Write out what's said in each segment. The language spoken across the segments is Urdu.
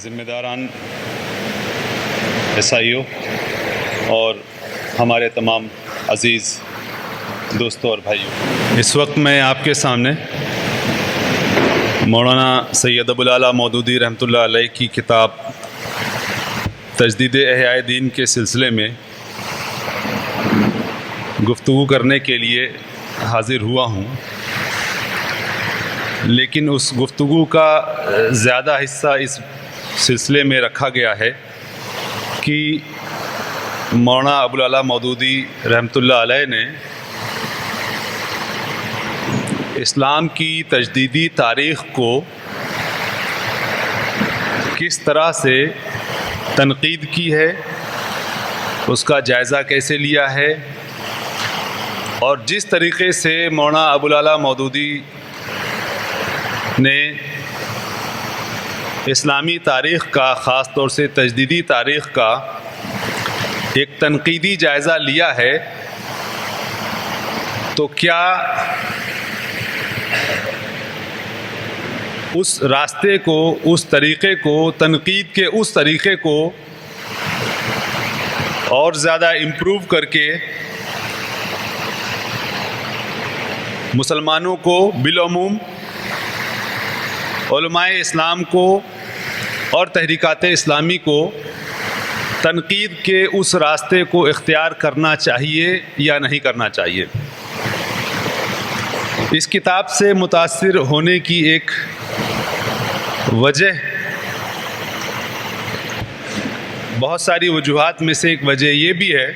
ذمہ داران عیسائیوں اور ہمارے تمام عزیز دوستوں اور بھائیوں، اس وقت میں آپ کے سامنے مولانا سید ابو الاعلیٰ مودودی رحمۃ اللہ علیہ کی کتاب تجدید احیاء دین کے سلسلے میں گفتگو کرنے کے لیے حاضر ہوا ہوں، لیکن اس گفتگو کا زیادہ حصہ اس سلسلے میں رکھا گیا ہے کہ مولانا ابو الاعلیٰ مودودی رحمۃ اللہ علیہ نے اسلام کی تجدیدی تاریخ کو کس طرح سے تنقید کی ہے، اس کا جائزہ کیسے لیا ہے، اور جس طریقے سے مولانا ابو الاعلیٰ مودودی نے اسلامی تاریخ کا، خاص طور سے تجدیدی تاریخ کا ایک تنقیدی جائزہ لیا ہے، تو کیا اس راستے کو، اس طریقے کو، تنقید کے اس طریقے کو اور زیادہ امپروو کر کے مسلمانوں کو بالعموم، علماء اسلام کو اور تحریکات اسلامی کو تنقید کے اس راستے کو اختیار کرنا چاہیے یا نہیں کرنا چاہیے؟ اس کتاب سے متاثر ہونے کی ایک وجہ، بہت ساری وجوہات میں سے ایک وجہ یہ بھی ہے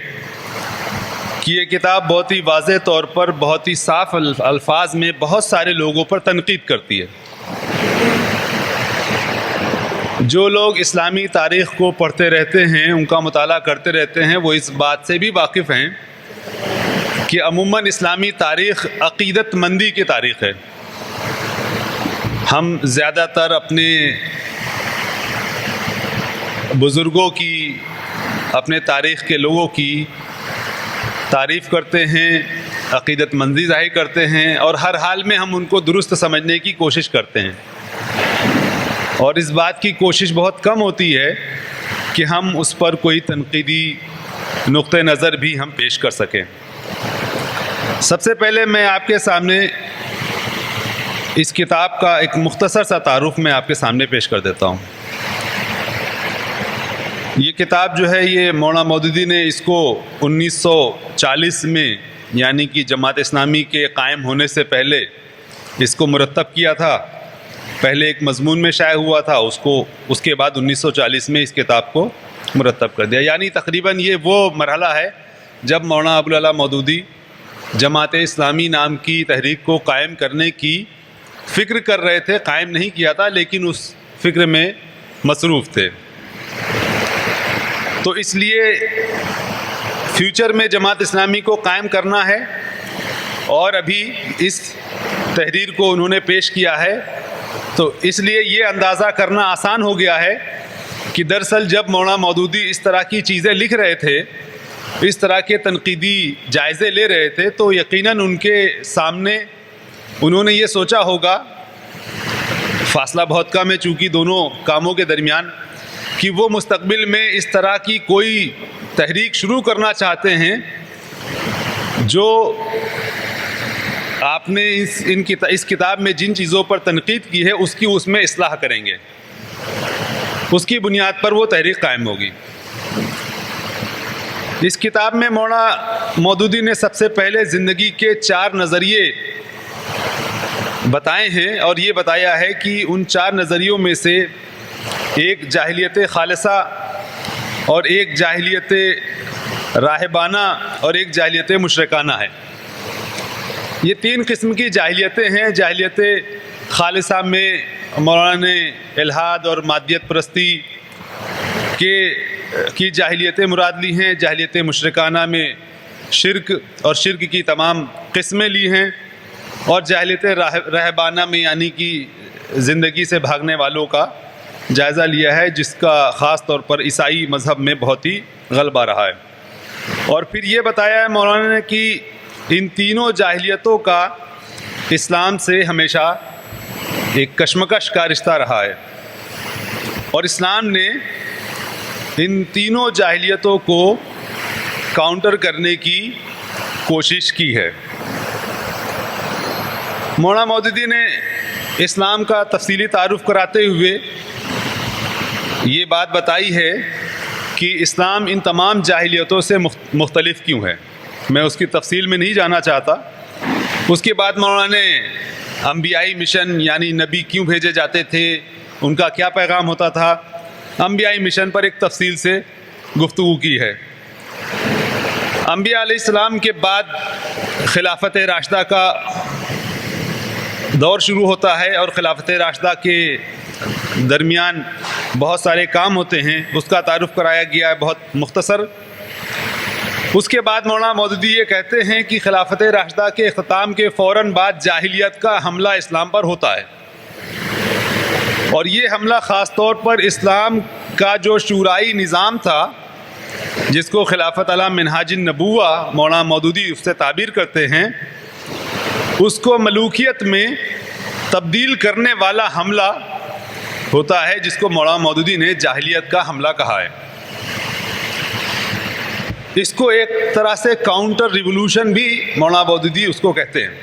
کہ یہ کتاب بہت ہی واضح طور پر، بہت ہی صاف الفاظ میں بہت سارے لوگوں پر تنقید کرتی ہے۔ جو لوگ اسلامی تاریخ کو پڑھتے رہتے ہیں، ان کا مطالعہ کرتے رہتے ہیں، وہ اس بات سے بھی واقف ہیں کہ عموماً اسلامی تاریخ عقیدت مندی کی تاریخ ہے۔ ہم زیادہ تر اپنے بزرگوں کی، اپنے تاریخ کے لوگوں کی تعریف کرتے ہیں، عقیدت مندی ظاہر کرتے ہیں، اور ہر حال میں ہم ان کو درست سمجھنے کی کوشش کرتے ہیں، اور اس بات کی کوشش بہت کم ہوتی ہے کہ ہم اس پر کوئی تنقیدی نقطہ نظر بھی ہم پیش کر سکیں۔ سب سے پہلے میں آپ کے سامنے اس کتاب کا ایک مختصر سا تعارف میں آپ کے سامنے پیش کر دیتا ہوں۔ یہ کتاب جو ہے، یہ مولانا مودودی نے اس کو 1940 میں، یعنی کہ جماعت اسلامی کے قائم ہونے سے پہلے اس کو مرتب کیا تھا۔ پہلے ایک مضمون میں شائع ہوا تھا، اس کے بعد 1940 میں اس کتاب کو مرتب کر دیا۔ یعنی تقریباً یہ وہ مرحلہ ہے جب مولانا ابو الاعلیٰ مودودی جماعت اسلامی نام کی تحریک کو قائم کرنے کی فکر کر رہے تھے۔ قائم نہیں کیا تھا، لیکن اس فکر میں مصروف تھے۔ تو اس لیے فیوچر میں جماعت اسلامی کو قائم کرنا ہے، اور ابھی اس تحریر کو انہوں نے پیش کیا ہے، تو اس لیے یہ اندازہ کرنا آسان ہو گیا ہے کہ دراصل جب مولانا مودودی اس طرح کی چیزیں لکھ رہے تھے، اس طرح کے تنقیدی جائزے لے رہے تھے، تو یقیناً ان کے سامنے انہوں نے یہ سوچا ہوگا، فاصلہ بہت کم ہے چونکہ دونوں کاموں کے درمیان، کہ وہ مستقبل میں اس طرح کی کوئی تحریک شروع کرنا چاہتے ہیں جو آپ نے اس کتاب میں جن چیزوں پر تنقید کی ہے اس میں اصلاح کریں گے، اس کی بنیاد پر وہ تحریک قائم ہوگی۔ اس کتاب میں مولانا مودودی نے سب سے پہلے زندگی کے 4 نظریے بتائے ہیں، اور یہ بتایا ہے کہ ان 4 نظریوں میں سے ایک جاہلیت خالصہ، اور ایک جاہلیت راہبانہ، اور ایک جاہلیت مشرکانہ ہے۔ یہ 3 قسم کی جاہلیتیں ہیں۔ جاہلیت خالصہ میں مولانا نے الحاد اور مادیت پرستی کی جاہلیتیں مراد لی ہیں۔ جاہلیت مشرکانہ میں شرک اور شرک کی تمام قسمیں لی ہیں، اور جاہلیت راہبانہ میں یعنی کہ زندگی سے بھاگنے والوں کا جائزہ لیا ہے، جس کا خاص طور پر عیسائی مذہب میں بہت ہی غلبہ رہا ہے۔ اور پھر یہ بتایا ہے مولانا نے کہ ان تینوں جاہلیتوں کا اسلام سے ہمیشہ ایک کشمکش کا رشتہ رہا ہے۔ اور اسلام نے ان تینوں جاہلیتوں کو کاؤنٹر کرنے کی کوشش کی ہے۔ مولانا مودودی نے اسلام کا تفصیلی تعارف کراتے ہوئے یہ بات بتائی ہے کہ اسلام ان تمام جاہلیتوں سے مختلف کیوں ہے۔ میں اس کی تفصیل میں نہیں جانا چاہتا۔ اس کے بعد مولانا نے انبیائی مشن یعنی نبی کیوں بھیجے جاتے تھے، ان کا کیا پیغام ہوتا تھا، انبیائی مشن پر ایک تفصیل سے گفتگو کی ہے۔ انبیاء علیہ السلام کے بعد خلافت راشدہ کا دور شروع ہوتا ہے، اور خلافت راشدہ کے درمیان بہت سارے کام ہوتے ہیں، اس کا تعارف کرایا گیا ہے بہت مختصر۔ اس کے بعد مولانا مودودی یہ کہتے ہیں کہ خلافت راشدہ کے اختتام کے فوراً بعد جاہلیت کا حملہ اسلام پر ہوتا ہے، اور یہ حملہ خاص طور پر اسلام کا جو شورائی نظام تھا، جس کو خلافت علی منہاج النبوہ مولانا مودودی اس سے تعبیر کرتے ہیں، اس کو ملوکیت میں تبدیل کرنے والا حملہ ہوتا ہے، جس کو مولانا مودودی نے جاہلیت کا حملہ کہا ہے۔ اس کو ایک طرح سے کاؤنٹر ریولوشن بھی مولانا مودودی اس کو کہتے ہیں۔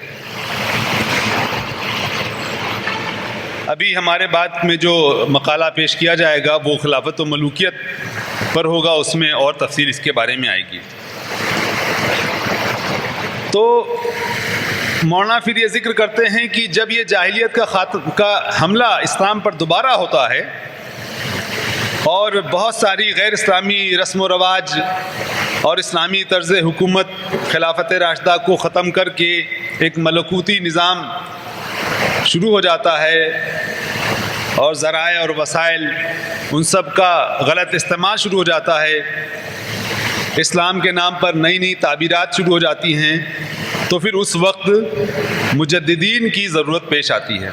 ابھی ہمارے بعد میں جو مقالہ پیش کیا جائے گا وہ خلافت و ملوکیت پر ہوگا، اس میں اور تفصیل اس کے بارے میں آئے گی۔ تو مولانا پھر یہ ذکر کرتے ہیں کہ جب یہ جاہلیت کا حملہ اسلام پر دوبارہ ہوتا ہے اور بہت ساری غیر اسلامی رسم و رواج اور اسلامی طرز حکومت خلافت راشدہ کو ختم کر کے ایک ملکوتی نظام شروع ہو جاتا ہے، اور ذرائع اور وسائل ان سب کا غلط استعمال شروع ہو جاتا ہے، اسلام کے نام پر نئی نئی تعبیرات شروع ہو جاتی ہیں، تو پھر اس وقت مجددین کی ضرورت پیش آتی ہے۔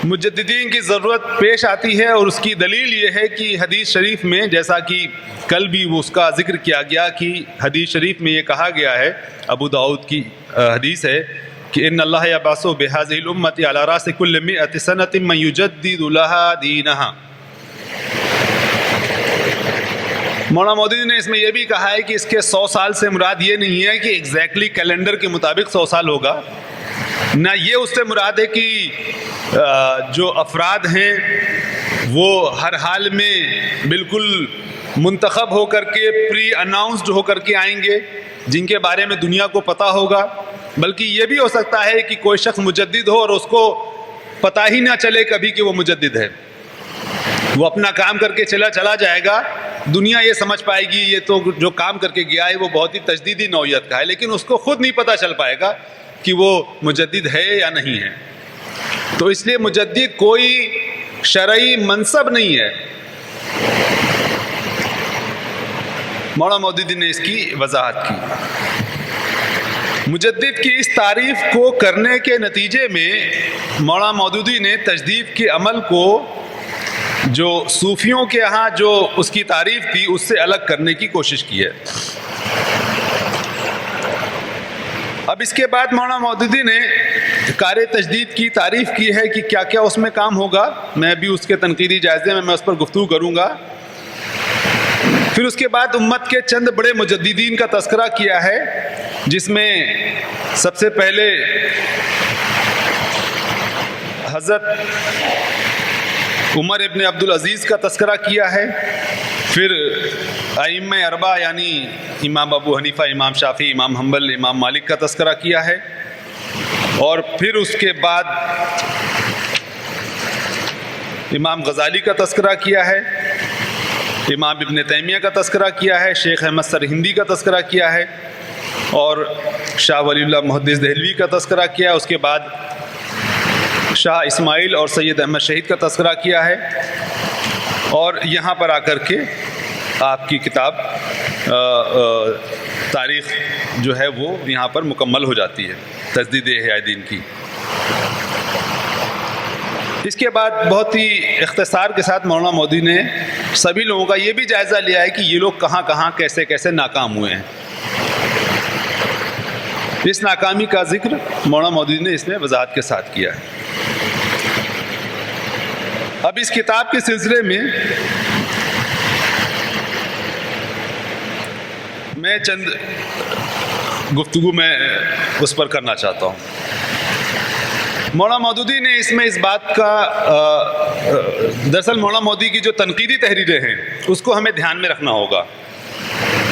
مجددین کی ضرورت پیش آتی ہے، اور اس کی دلیل یہ ہے کہ حدیث شریف میں، جیسا کہ کل بھی اس کا ذکر کیا گیا کہ حدیث شریف میں یہ کہا گیا ہے، ابو داؤد کی حدیث ہے کہ ان اللہ یبعث بہذہ الامۃ علی راس کل مئۃ سنۃ من یجدد لها دینہا۔ مولانا مودودی نے اس میں یہ بھی کہا ہے کہ اس کے 100 سال سے مراد یہ نہیں ہے کہ ایگزیکٹلی کیلنڈر کے مطابق 100 سال ہوگا، نہ یہ اس سے مراد ہے کہ جو افراد ہیں وہ ہر حال میں بالکل منتخب ہو کر کے پری اناؤنسڈ ہو کر کے آئیں گے جن کے بارے میں دنیا کو پتہ ہوگا، بلکہ یہ بھی ہو سکتا ہے کہ کوئی شخص مجدد ہو اور اس کو پتہ ہی نہ چلے کبھی کہ وہ مجدد ہے، وہ اپنا کام کر کے چلا جائے گا، دنیا یہ سمجھ پائے گی یہ تو جو کام کر کے گیا ہے وہ بہت ہی تجدیدی نوعیت کا ہے، لیکن اس کو خود نہیں پتہ چل پائے گا کہ وہ مجدد ہے یا نہیں ہے۔ تو اس لیے مجدد کوئی شرعی منصب نہیں ہے۔ مولانا مودودی نے اس کی وضاحت کی۔ مجدد کی اس تعریف کو کرنے کے نتیجے میں مولانا مودودی نے تجدید کے عمل کو جو صوفیوں کے ہاں جو اس کی تعریف تھی اس سے الگ کرنے کی کوشش کی ہے۔ اب اس کے بعد مولانا مودودی نے کار تجدید کی تعریف کی ہے کہ کیا کیا اس میں کام ہوگا، میں بھی اس کے تنقیدی جائزے میں اس پر گفتگو کروں گا۔ پھر اس کے بعد امت کے چند بڑے مجددین کا تذکرہ کیا ہے، جس میں سب سے پہلے حضرت عمر ابن عبدالعزیز کا تذکرہ کیا ہے، پھر ائمہ اربعہ یعنی امام ابو حنیفہ، امام شافعی، امام حنبل، امام مالک کا تذکرہ کیا ہے، اور پھر اس کے بعد امام غزالی کا تذکرہ کیا ہے، امام ابن تیمیہ کا تذکرہ کیا ہے، شیخ احمد سرہندی کا تذکرہ کیا ہے، اور شاہ ولی اللہ محدث دہلوی کا تذکرہ کیا ہے، اس کے بعد شاہ اسماعیل اور سید احمد شہید کا تذکرہ کیا ہے، اور یہاں پر آ کر کے آپ کی کتاب تاریخ جو ہے وہ یہاں پر مکمل ہو جاتی ہے تجدید احیاء دین کی۔ اس کے بعد بہت ہی اختصار کے ساتھ مولانا مودودی نے سبھی لوگوں کا یہ بھی جائزہ لیا ہے کہ یہ لوگ کہاں کہاں کیسے کیسے ناکام ہوئے ہیں۔ اس ناکامی کا ذکر مولانا مودودی نے اس میں وضاحت کے ساتھ کیا ہے۔ اب اس کتاب کے سلسلے میں میں چند گفتگو میں اس پر کرنا چاہتا ہوں۔ مولانا مودودی نے اس میں اس بات کا دراصل مولانا مودودی کی جو تنقیدی تحریریں ہیں اس کو ہمیں دھیان میں رکھنا ہوگا۔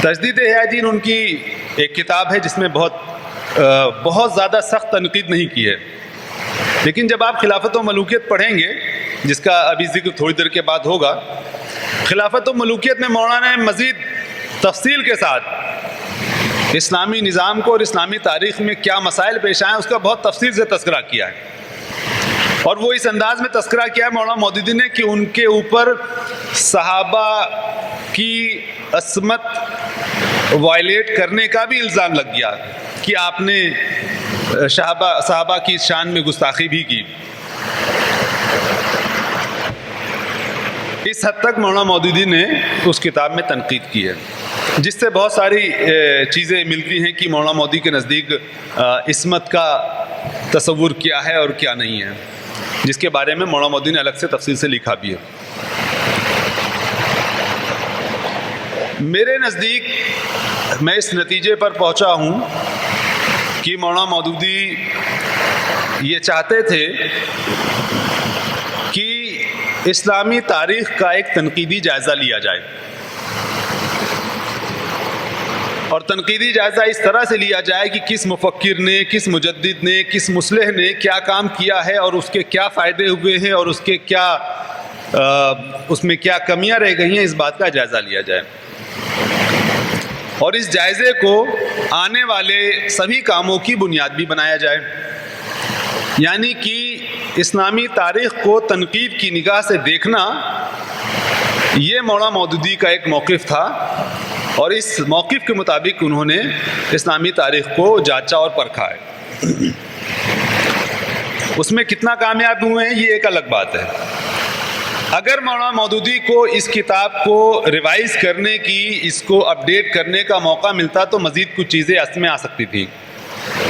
تجدید احیاء دین ان کی ایک کتاب ہے جس میں بہت زیادہ سخت تنقید نہیں کی ہے، لیکن جب آپ خلافت و ملوکیت پڑھیں گے، جس کا ابھی ذکر تھوڑی دیر کے بعد ہوگا، خلافت و ملوکیت میں مولانا نے مزید تفصیل کے ساتھ اسلامی نظام کو اور اسلامی تاریخ میں کیا مسائل پیش آئے اس کا بہت تفصیل سے تذکرہ کیا ہے، اور وہ اس انداز میں تذکرہ کیا ہے مولانا مودودی نے کہ ان کے اوپر صحابہ کی عصمت وائلیٹ کرنے کا بھی الزام لگ گیا کہ آپ نے صحابہ کی شان میں گستاخی بھی کی۔ اس حد تک مولانا مودودی نے اس کتاب میں تنقید کی ہے، جس سے بہت ساری چیزیں ملتی ہیں کہ مولانا مودودی کے نزدیک عصمت کا تصور کیا ہے اور کیا نہیں ہے، جس کے بارے میں مولانا مودودی نے الگ سے تفصیل سے لکھا بھی ہے۔ میرے نزدیک میں اس نتیجے پر پہنچا ہوں کہ مولانا مودودی یہ چاہتے تھے کہ اسلامی تاریخ کا ایک تنقیدی جائزہ لیا جائے، اور تنقیدی جائزہ اس طرح سے لیا جائے کہ کس مفکر نے، کس مجدد نے، کس مصلح نے کیا کام کیا ہے اور اس کے کیا فائدے ہوئے ہیں اور اس میں کیا کمیاں رہ گئی ہیں، اس بات کا جائزہ لیا جائے، اور اس جائزے کو آنے والے سبھی کاموں کی بنیاد بھی بنایا جائے۔ یعنی کہ اسلامی تاریخ کو تنقید کی نگاہ سے دیکھنا یہ مولانا مودودی کا ایک موقف تھا، اور اس موقف کے مطابق انہوں نے اسلامی تاریخ کو جانچا اور پرکھا ہے۔ اس میں کتنا کامیاب ہوئے ہیں یہ ایک الگ بات ہے۔ اگر مولانا مودودی کو اس کتاب کو ریوائز کرنے کی، اس کو اپڈیٹ کرنے کا موقع ملتا تو مزید کچھ چیزیں اس میں آ سکتی تھیں،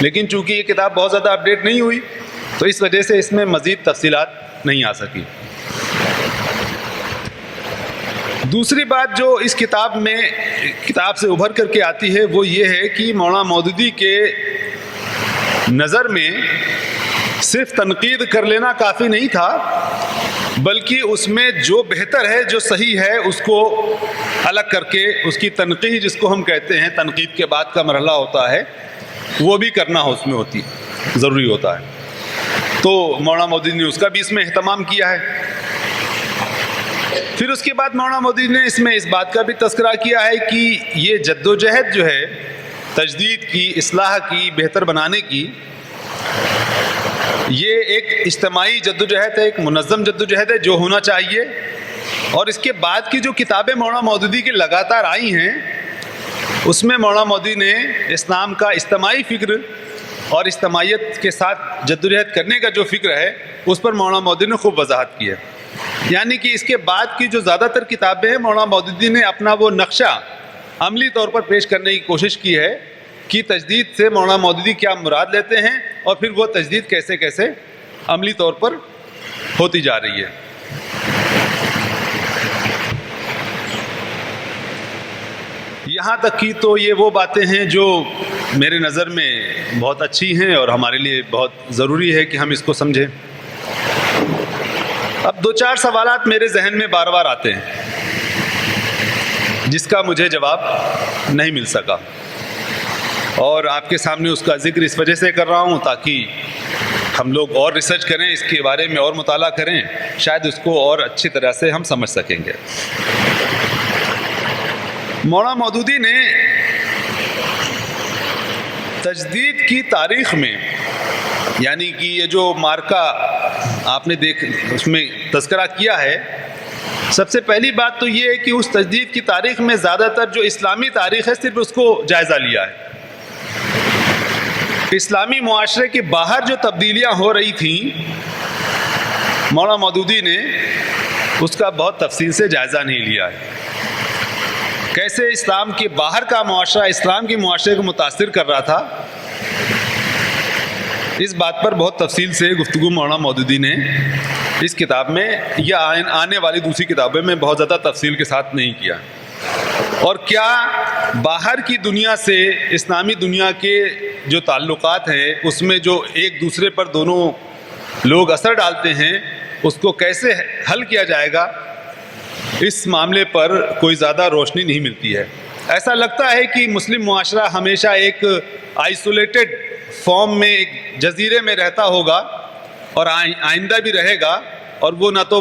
لیکن چونکہ یہ کتاب بہت زیادہ اپڈیٹ نہیں ہوئی تو اس وجہ سے اس میں مزید تفصیلات نہیں آ سکی۔ دوسری بات جو اس کتاب سے ابھر کر کے آتی ہے وہ یہ ہے کہ مولانا مودودی کے نظر میں صرف تنقید کر لینا کافی نہیں تھا، بلکہ اس میں جو بہتر ہے، جو صحیح ہے، اس کو الگ کر کے اس کی تنقید، جس کو ہم کہتے ہیں تنقید کے بعد کا مرحلہ ہوتا ہے، وہ بھی کرنا اس میں ضروری ہوتا ہے۔ تو مولانا مودودی نے اس کا بھی اس میں اہتمام کیا ہے۔ پھر اس کے بعد مولانا مودودی نے اس میں اس بات کا بھی تذکرہ کیا ہے کہ یہ جد و جہد جو ہے تجدید کی، اصلاح کی، بہتر بنانے کی، یہ ایک اجتماعی جد و جہد ہے، ایک منظم جد و جہد ہے جو ہونا چاہیے، اور اس کے بعد کی جو کتابیں مولانا مودودی کی لگاتار آئی ہیں اس میں مولانا مودودی نے اسلام کا اجتماعی فکر اور اجتماعیت کے ساتھ جدوجہد کرنے کا جو فکر ہے اس پر مولانا مودودی نے خوب وضاحت کی ہے۔ یعنی کہ اس کے بعد کی جو زیادہ تر کتابیں ہیں مولانا مودودی نے اپنا وہ نقشہ عملی طور پر پیش کرنے کی کوشش کی ہے کہ تجدید سے مولانا مودودی کیا مراد لیتے ہیں اور پھر وہ تجدید کیسے کیسے عملی طور پر ہوتی جا رہی ہے۔ یہاں تک کہ تو یہ وہ باتیں ہیں جو میرے نظر میں بہت اچھی ہیں اور ہمارے لیے بہت ضروری ہے کہ ہم اس کو سمجھیں۔ اب 2-4 سوالات میرے ذہن میں بار بار آتے ہیں جس کا مجھے جواب نہیں مل سکا، اور آپ کے سامنے اس کا ذکر اس وجہ سے کر رہا ہوں تاکہ ہم لوگ اور ریسرچ کریں، اس کے بارے میں اور مطالعہ کریں، شاید اس کو اور اچھی طرح سے ہم سمجھ سکیں گے۔ مولانا مودودی نے تجدید کی تاریخ میں، یعنی کہ یہ جو مارکہ آپ نے اس میں تذکرہ کیا ہے، سب سے پہلی بات تو یہ ہے کہ اس تجدید کی تاریخ میں زیادہ تر جو اسلامی تاریخ ہے صرف اس کو جائزہ لیا ہے۔ اسلامی معاشرے کے باہر جو تبدیلیاں ہو رہی تھیں مولانا مودودی نے اس کا بہت تفصیل سے جائزہ نہیں لیا ہے۔ کیسے اسلام کے باہر کا معاشرہ اسلام کے معاشرے کو متاثر کر رہا تھا، اس بات پر بہت تفصیل سے گفتگو مولانا مودودی نے اس کتاب میں یا آنے والی دوسری کتابوں میں بہت زیادہ تفصیل کے ساتھ نہیں کیا. اور کیا باہر کی دنیا سے اسلامی دنیا کے جو تعلقات ہیں اس میں جو ایک دوسرے پر دونوں لوگ اثر ڈالتے ہیں اس کو کیسے حل کیا جائے گا، اس معاملے پر کوئی زیادہ روشنی نہیں ملتی ہے. ایسا لگتا ہے کہ مسلم معاشرہ ہمیشہ ایک آئسولیٹڈ فارم میں ایک جزیرے میں رہتا ہوگا اور آئندہ بھی رہے گا، اور وہ نہ تو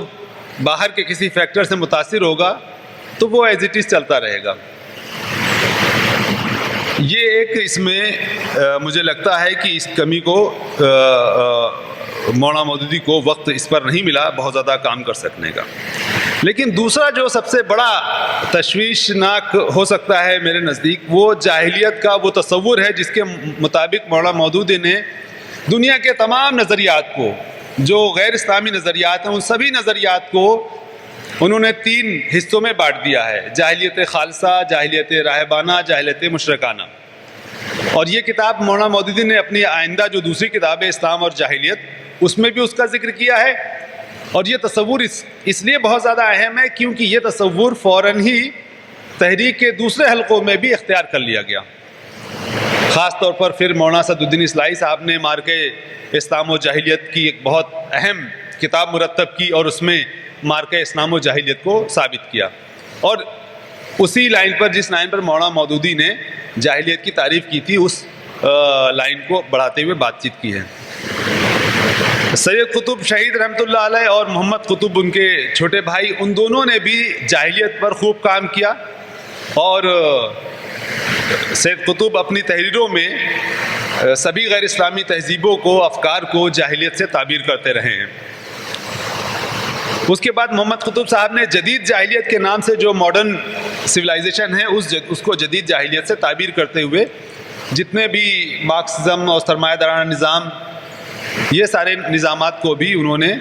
باہر کے کسی فیکٹر سے متاثر ہوگا تو وہ ایز اٹ از چلتا رہے گا. یہ ایک اس میں مجھے لگتا ہے کہ اس کمی کو مولانا مودودی کو وقت اس پر نہیں ملا بہت زیادہ کام کر سکنے کا. لیکن دوسرا جو سب سے بڑا تشویشناک ہو سکتا ہے میرے نزدیک، وہ جاہلیت کا وہ تصور ہے جس کے مطابق مولانا مودودی نے دنیا کے تمام نظریات کو، جو غیر اسلامی نظریات ہیں، ان سبھی نظریات کو انہوں نے 3 حصوں میں بانٹ دیا ہے: جاہلیت خالصہ، جاہلیت راہبانہ، جاہلیت مشرکانہ. اور یہ کتاب مولانا مودودی نے اپنی آئندہ جو دوسری کتاب ہے اسلام اور جاہلیت، اس میں بھی اس کا ذکر کیا ہے. اور یہ تصور اس لیے بہت زیادہ اہم ہے کیونکہ یہ تصور فوراً ہی تحریک کے دوسرے حلقوں میں بھی اختیار کر لیا گیا. خاص طور پر پھر مولانا اسد الدین اصلاحی صاحب نے مارکے اسلام و جاہلیت کی ایک بہت اہم کتاب مرتب کی اور اس میں مارکے اسلام و جاہلیت کو ثابت کیا، اور اسی لائن پر جس لائن پر مولانا مودودی نے جاہلیت کی تعریف کی تھی اس لائن کو بڑھاتے ہوئے بات چیت کی ہے. سید قطب شہید رحمۃ اللہ علیہ اور محمد قطب ان کے چھوٹے بھائی، ان دونوں نے بھی جاہلیت پر خوب کام کیا، اور سید قطب اپنی تحریروں میں سبھی غیر اسلامی تہذیبوں کو، افکار کو جاہلیت سے تعبیر کرتے رہے ہیں. اس کے بعد محمد قطب صاحب نے جدید جاہلیت کے نام سے جو ماڈرن سویلائزیشن ہے اس کو جدید جاہلیت سے تعبیر کرتے ہوئے جتنے بھی مارکسزم اور سرمایہ دارانہ نظام، یہ سارے نظامات کو بھی انہوں نے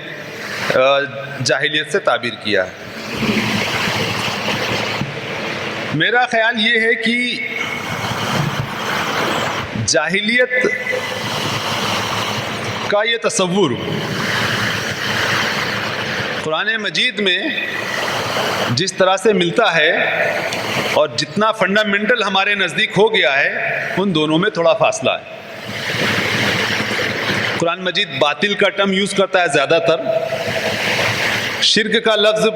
جاہلیت سے تعبیر کیا ہے. میرا خیال یہ ہے کہ جاہلیت کا یہ تصور قرآن مجید میں جس طرح سے ملتا ہے اور جتنا فنڈامنٹل ہمارے نزدیک ہو گیا ہے، ان دونوں میں تھوڑا فاصلہ ہے. قرآن مجید باطل کا ٹرم یوز کرتا ہے زیادہ تر، شرک کا لفظ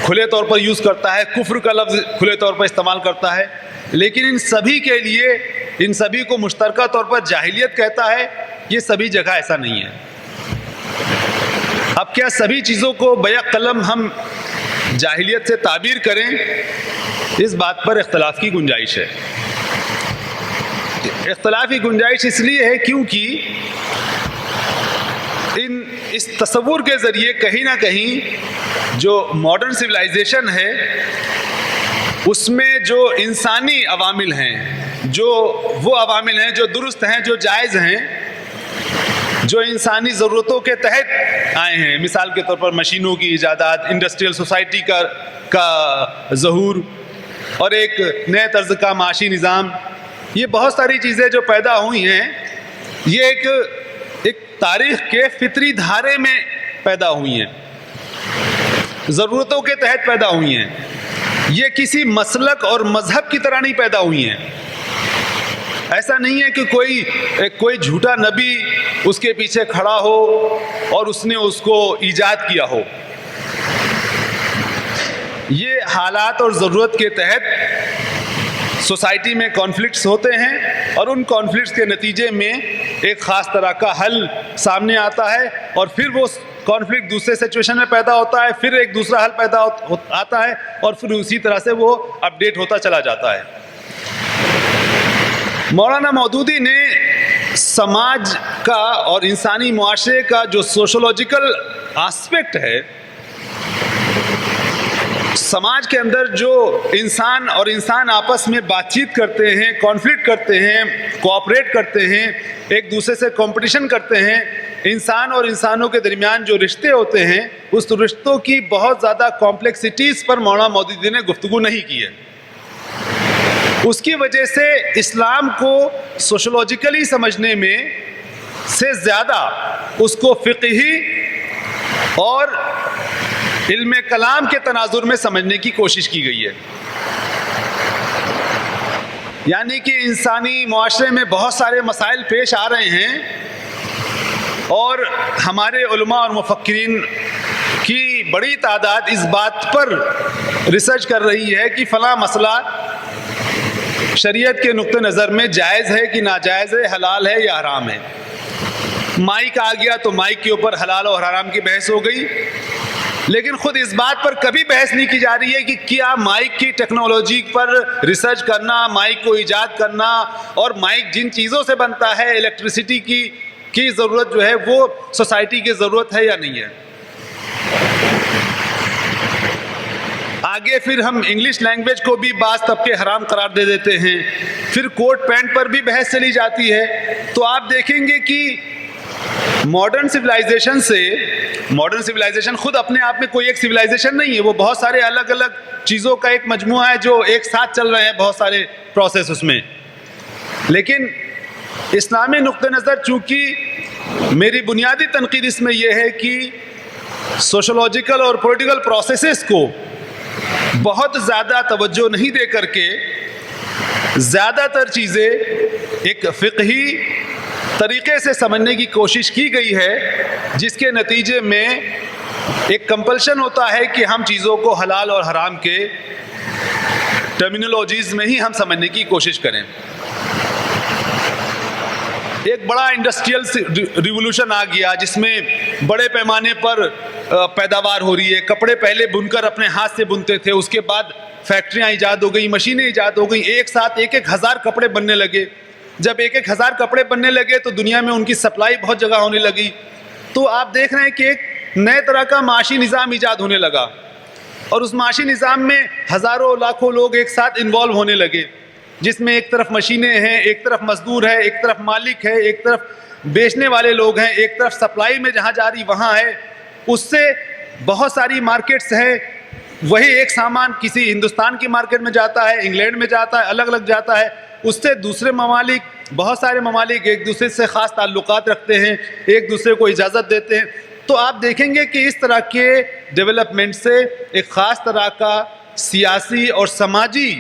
کھلے طور پر یوز کرتا ہے، کفر کا لفظ کھلے طور پر استعمال کرتا ہے، لیکن ان سبھی کے لیے، ان سبھی کو مشترکہ طور پر جاہلیت کہتا ہے. یہ سبھی جگہ ایسا نہیں ہے. اب کیا سبھی چیزوں کو بیک قلم ہم جاہلیت سے تعبیر کریں، اس بات پر اختلاف کی گنجائش ہے. اختلاف کی گنجائش اس لیے ہے کیونکہ اس تصور کے ذریعے کہیں نہ کہیں جو ماڈرن سویلائزیشن ہے اس میں جو انسانی عوامل ہیں، جو وہ عوامل ہیں جو درست ہیں، جو جائز ہیں، جو انسانی ضرورتوں کے تحت آئے ہیں، مثال کے طور پر مشینوں کی ایجادات، انڈسٹریل سوسائٹی کا ظہور اور ایک نئے طرز کا معاشی نظام، یہ بہت ساری چیزیں جو پیدا ہوئی ہیں، یہ ایک تاریخ کے فطری دھارے میں پیدا ہوئی ہیں، ضرورتوں کے تحت پیدا ہوئی ہیں. یہ کسی مسلک اور مذہب کی طرح نہیں پیدا ہوئی ہیں. ایسا نہیں ہے کہ کوئی جھوٹا نبی اس کے پیچھے کھڑا ہو اور اس نے اس کو ایجاد کیا ہو. یہ حالات اور ضرورت کے تحت سوسائٹی میں کانفلکٹس ہوتے ہیں اور ان کانفلکٹس کے نتیجے میں ایک خاص طرح کا حل سامنے آتا ہے اور پھر وہ کانفلکٹ دوسرے سچویشن میں پیدا ہوتا ہے، پھر ایک دوسرا حل پیدا آتا ہے اور پھر اسی طرح سے وہ اپڈیٹ ہوتا چلا جاتا ہے. مولانا مودودی نے سماج کا اور انسانی معاشرے کا جو سوشولوجیکل آسپیکٹ ہے، سماج کے اندر جو انسان اور انسان آپس میں بات چیت کرتے ہیں، کانفلکٹ کرتے ہیں، کوآپریٹ کرتے ہیں، ایک دوسرے سے کمپٹیشن کرتے ہیں، انسان اور انسانوں کے درمیان جو رشتے ہوتے ہیں، اس رشتوں کی بہت زیادہ کمپلیکسٹیز پر مولانا مودودی نے گفتگو نہیں کی ہے. اس کی وجہ سے اسلام کو سوشولوجیکلی سمجھنے میں سے زیادہ اس کو فقہی اور علم کلام کے تناظر میں سمجھنے کی کوشش کی گئی ہے. یعنی کہ انسانی معاشرے میں بہت سارے مسائل پیش آ رہے ہیں اور ہمارے علماء اور مفکرین کی بڑی تعداد اس بات پر ریسرچ کر رہی ہے کہ فلاں مسئلہ شریعت کے نقطہ نظر میں جائز ہے کہ ناجائز ہے، حلال ہے یا حرام ہے. مائک آ گیا تو مائک کے اوپر حلال اور حرام کی بحث ہو گئی، لیکن خود اس بات پر کبھی بحث نہیں کی جا رہی ہے کہ کیا مائک کی ٹیکنالوجی پر ریسرچ کرنا، مائک کو ایجاد کرنا اور مائک جن چیزوں سے بنتا ہے، الیکٹریسٹی کی ضرورت جو ہے وہ سوسائٹی کی ضرورت ہے یا نہیں ہے. آگے پھر ہم انگلش لینگویج کو بھی بعض طبقے حرام قرار دے دیتے ہیں. پھر کوٹ پینٹ پر بھی بحث چلی جاتی ہے. تو آپ دیکھیں گے کہ ماڈرن سویلائزیشن خود اپنے آپ میں کوئی ایک سویلائزیشن نہیں ہے، وہ بہت سارے الگ الگ چیزوں کا ایک مجموعہ ہے جو ایک ساتھ چل رہے ہیں، بہت سارے پروسیس اس میں. لیکن اسلامی نقطہ نظر چونکہ میری بنیادی تنقید اس میں یہ ہے کہ سوشولوجیکل اور پولیٹیکل پروسیسز کو بہت زیادہ توجہ نہیں دے کر کے زیادہ تر چیزیں ایک فقہی طریقے سے سمجھنے کی کوشش کی گئی ہے، جس کے نتیجے میں ایک کمپلشن ہوتا ہے کہ ہم چیزوں کو حلال اور حرام کے ٹرمینالوجیز میں ہی ہم سمجھنے کی کوشش کریں. ایک بڑا انڈسٹریل ریولوشن آ گیا جس میں بڑے پیمانے پر پیداوار ہو رہی ہے. کپڑے پہلے بنکر اپنے ہاتھ سے بنتے تھے، اس کے بعد فیکٹریاں ایجاد ہو گئی، مشینیں ایجاد ہو گئیں، ایک ساتھ 1,000 کپڑے بننے لگے. جب 1,000 کپڑے بننے لگے تو دنیا میں ان کی سپلائی بہت جگہ ہونے لگی. تو آپ دیکھ رہے ہیں کہ ایک نئے طرح کا معاشی نظام ایجاد ہونے لگا اور اس معاشی نظام میں ہزاروں لاکھوں لوگ ایک ساتھ انوالو ہونے لگے، جس میں ایک طرف مشینیں ہیں، ایک طرف مزدور ہے، ایک طرف مالک ہے، ایک طرف بیچنے والے لوگ ہیں، ایک طرف سپلائی میں جہاں جا رہی وہاں ہے. اس سے بہت ساری مارکیٹس ہیں. وہی ایک سامان کسی ہندوستان کی مارکیٹ میں جاتا ہے، انگلینڈ میں جاتا ہے، الگ الگ جاتا ہے. اس سے دوسرے ممالک، بہت سارے ممالک ایک دوسرے سے خاص تعلقات رکھتے ہیں، ایک دوسرے کو اجازت دیتے ہیں. تو آپ دیکھیں گے کہ اس طرح کے ڈیولپمنٹ سے ایک خاص طرح کا سیاسی اور سماجی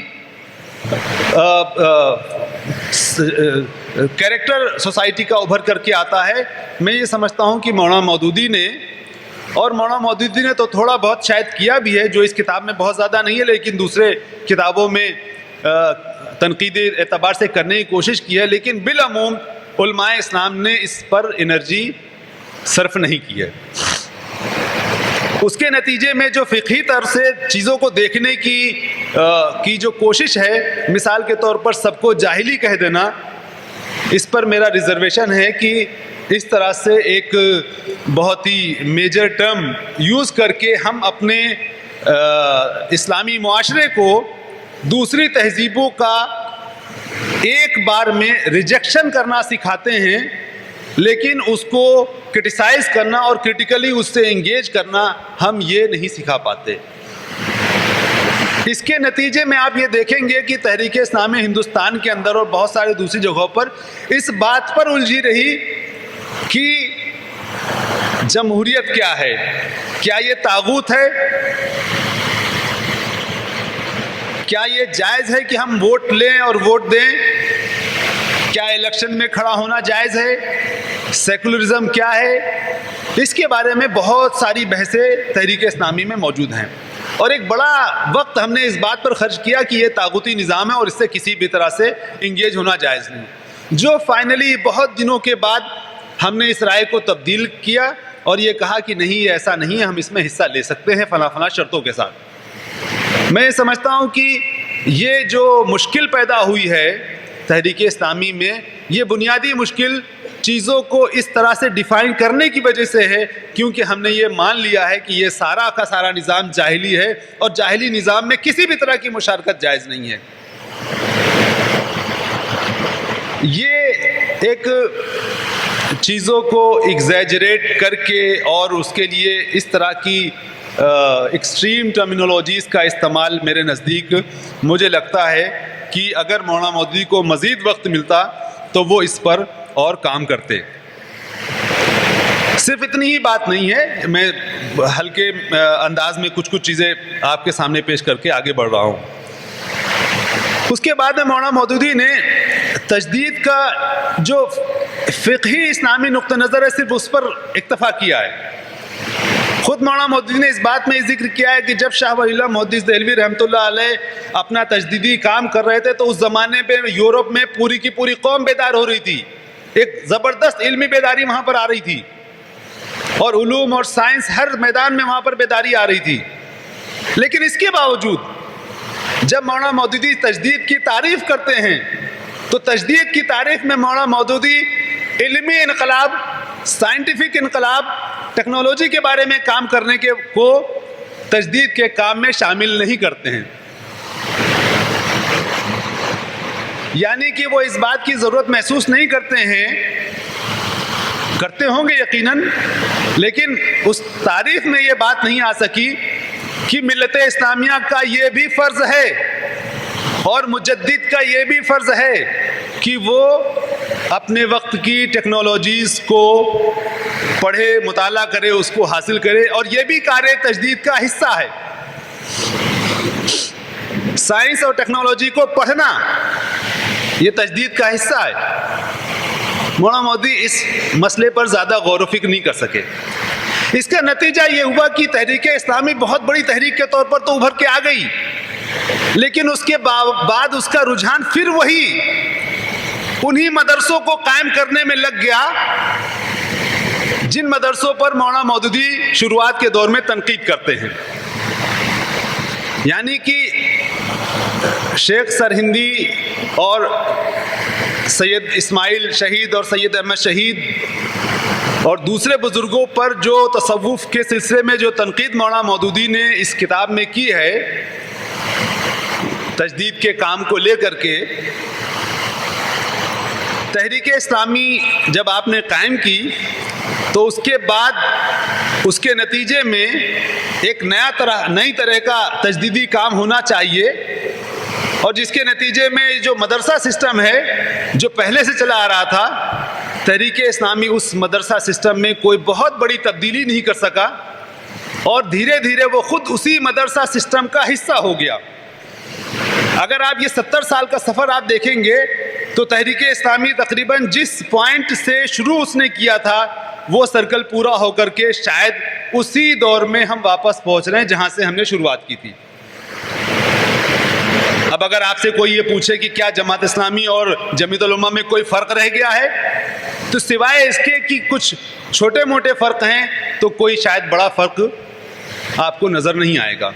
کیریکٹر سوسائٹی کا ابھر کر کے آتا ہے. میں یہ سمجھتا ہوں کہ مولانا مودودی نے تو تھوڑا بہت شاید کیا بھی ہے، جو اس کتاب میں بہت زیادہ نہیں ہے، لیکن دوسرے کتابوں میں تنقیدی اعتبار سے کرنے کی کوشش کی ہے. لیکن بالعموم علماء اسلام نے اس پر انرجی صرف نہیں کی ہے. اس کے نتیجے میں جو فقہی طرف سے چیزوں کو دیکھنے کی جو کوشش ہے، مثال کے طور پر سب کو جاہلی کہہ دینا، اس پر میرا ریزرویشن ہے کہ اس طرح سے ایک بہت ہی میجر ٹرم یوز کر کے ہم اپنے اسلامی معاشرے کو دوسری تہذیبوں کا ایک بار میں ریجیکشن کرنا سکھاتے ہیں، لیکن اس کو کرٹیسائز کرنا اور کرٹیکلی اس سے انگیج کرنا ہم یہ نہیں سکھا پاتے. اس کے نتیجے میں آپ یہ دیکھیں گے کہ تحریک اسلامی ہندوستان کے اندر اور بہت سارے دوسری جگہوں پر اس بات پر الجھی رہی کہ جمہوریت کیا ہے، کیا یہ طاغوت ہے، کیا یہ جائز ہے کہ ہم ووٹ لیں اور ووٹ دیں، کیا الیکشن میں کھڑا ہونا جائز ہے، سیکولرزم کیا ہے. اس کے بارے میں بہت ساری بحثیں تحریک اسلامی میں موجود ہیں اور ایک بڑا وقت ہم نے اس بات پر خرچ کیا کہ یہ طاغوتی نظام ہے اور اس سے کسی بھی طرح سے انگیج ہونا جائز نہیں. جو فائنلی بہت دنوں کے بعد ہم نے اس رائے کو تبدیل کیا اور یہ کہا کہ نہیں، ایسا نہیں ہے، ہم اس میں حصہ لے سکتے ہیں فلاں فلاں شرطوں کے ساتھ. میں سمجھتا ہوں کہ یہ جو مشکل پیدا ہوئی ہے تحریک اسلامی میں، یہ بنیادی مشکل چیزوں کو اس طرح سے ڈیفائن کرنے کی وجہ سے ہے کیونکہ ہم نے یہ مان لیا ہے کہ یہ سارا کا سارا نظام جاہلی ہے اور جاہلی نظام میں کسی بھی طرح کی مشارکت جائز نہیں ہے. یہ ایک چیزوں کو ایگزیجریٹ کر کے اور اس کے لیے اس طرح کی ایکسٹریم ٹرمینالوجیز کا استعمال میرے نزدیک مجھے لگتا ہے کہ اگر مولانا مودودی کو مزید وقت ملتا تو وہ اس پر اور کام کرتے. صرف اتنی ہی بات نہیں ہے، میں ہلکے انداز میں کچھ چیزیں آپ کے سامنے پیش کر کے آگے بڑھ رہا ہوں۔ اس کے بعد میں مولانا مودودی نے تجدید کا جو فقہی اسلامی نقطہ نظر ہے صرف اس پر اکتفا کیا ہے۔ خود مولانا مودودی نے اس بات میں ذکر کیا ہے کہ جب شاہ ولی اللہ محدث دہلوی رحمۃ اللہ علیہ اپنا تجدیدی کام کر رہے تھے تو اس زمانے پہ یورپ میں پوری کی پوری قوم بیدار ہو رہی تھی، ایک زبردست علمی بیداری وہاں پر آ رہی تھی، اور علوم اور سائنس ہر میدان میں وہاں پر بیداری آ رہی تھی۔ لیکن اس کے باوجود جب مولانا مودودی تجدید کی تعریف کرتے ہیں تو تجدید کی تعریف میں مولانا مودودی علمی انقلاب، سائنٹیفک انقلاب، ٹیکنالوجی کے بارے میں کام کرنے کو تجدید کے کام میں شامل نہیں کرتے ہیں۔ یعنی کہ وہ اس بات کی ضرورت محسوس نہیں کرتے ہیں، کرتے ہوں گے یقیناً، لیکن اس تعریف میں یہ بات نہیں آ سکی کہ ملت اسلامیہ کا یہ بھی فرض ہے اور مجدد کا یہ بھی فرض ہے کہ وہ اپنے وقت کی ٹیکنالوجیز کو پڑھے، مطالعہ کرے، اس کو حاصل کرے، اور یہ بھی کار تجدید کا حصہ ہے۔ سائنس اور ٹیکنالوجی کو پڑھنا یہ تجدید کا حصہ ہے۔ مولانا مودودی اس مسئلے پر زیادہ غور و فکر نہیں کر سکے۔ اس کا نتیجہ یہ ہوا کہ تحریک اسلامی بہت بڑی تحریک کے طور پر تو ابھر کے آ گئی، لیکن اس کے بعد اس کا رجحان پھر وہی انہی مدرسوں کو قائم کرنے میں لگ گیا جن مدرسوں پر مولانا مودودی شروعات کے دور میں تنقید کرتے ہیں۔ یعنی کہ شیخ سرہندی اور سید اسماعیل شہید اور سید احمد شہید اور دوسرے بزرگوں پر جو تصوف کے سلسلے میں جو تنقید مولانا مودودی نے اس کتاب میں کی ہے تجدید کے کام کو لے کر کے، تحریک اسلامی جب آپ نے قائم کی تو اس کے بعد اس کے نتیجے میں ایک نئی طرح کا تجدیدی کام ہونا چاہیے، اور جس کے نتیجے میں جو مدرسہ سسٹم ہے جو پہلے سے چلا آ رہا تھا، تحریک اسلامی اس مدرسہ سسٹم میں کوئی بہت بڑی تبدیلی نہیں کر سکا، اور دھیرے دھیرے وہ خود اسی مدرسہ سسٹم کا حصہ ہو گیا۔ اگر آپ یہ 70 سال کا سفر آپ دیکھیں گے تو تحریک اسلامی تقریباً جس پوائنٹ سے شروع اس نے کیا تھا وہ سرکل پورا ہو کر کے شاید اسی دور میں ہم واپس پہنچ رہے ہیں جہاں سے ہم نے شروعات کی تھی۔ اب اگر آپ سے کوئی یہ پوچھے کہ کیا جماعت اسلامی اور جمیعت العلماء میں کوئی فرق رہ گیا ہے، تو سوائے اس کے کہ کچھ چھوٹے موٹے فرق ہیں تو کوئی شاید بڑا فرق آپ کو نظر نہیں آئے گا۔